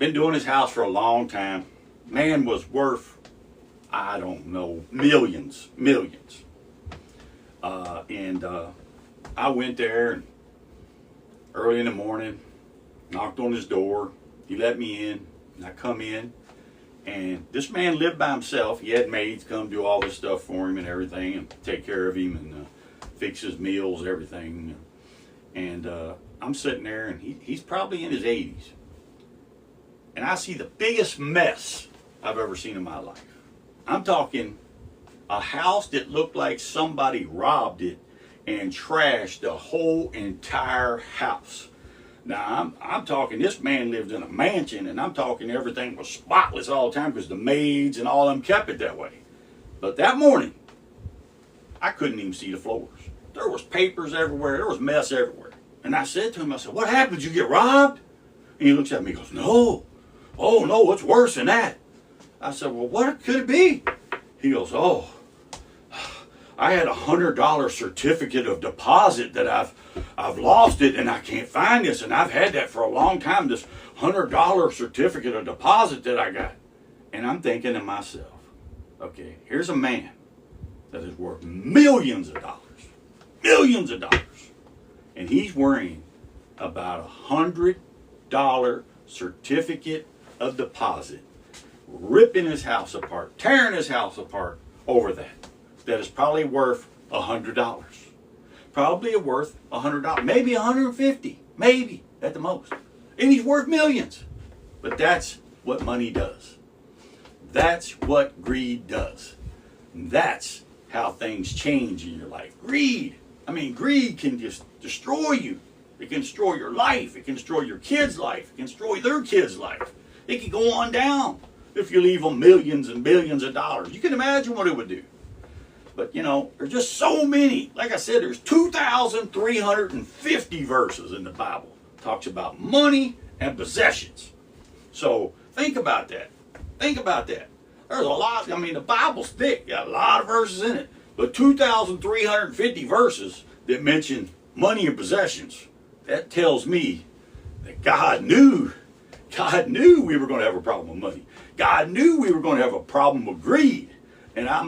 Been doing his house for a long time. Man was worth, I don't know, millions. And I went there and early in the morning, knocked on his door. He let me in, and I come in. And this man lived by himself. He had maids come do all this stuff for him and everything, and take care of him and fix his meals, everything. And I'm sitting there, and he's probably in his 80s. And I see the biggest mess I've ever seen in my life. I'm talking a house that looked like somebody robbed it and trashed the whole entire house. Now, I'm talking this man lived in a mansion, and I'm talking everything was spotless all the time because the maids and all of them kept it that way. But that morning, I couldn't even see the floors. There was papers everywhere. There was mess everywhere. And I said to him, I said, "What happened? Did you get robbed?" And he looks at me and goes, "No. Oh, no, it's worse than that." I said, "Well, what could it be?" He goes, "Oh, I had a $100 certificate of deposit that I've lost it, and I can't find this, and I've had that for a long time, this $100 certificate of deposit that I got." And I'm thinking to myself, okay, here's a man that is worth millions of dollars, and he's worrying about $100 certificate of deposit, ripping his house apart, tearing his house apart over that is probably worth $100. Probably worth $100, maybe $150, maybe at the most. And he's worth millions. But that's what money does. That's what greed does. That's how things change in your life. Greed. I mean, greed can just destroy you. It can destroy your life. It can destroy your kids' life. It can destroy their kids' life. It can go on down if you leave them millions and billions of dollars. You can imagine what it would do. But, you know, there's just so many. Like I said, there's 2,350 verses in the Bible. It talks about money and possessions. So think about that. Think about that. There's a lot. I mean, the Bible's thick. Got a lot of verses in it. But 2,350 verses that mention money and possessions. That tells me that God knew we were going to have a problem with money. God knew we were going to have a problem with greed. And I'm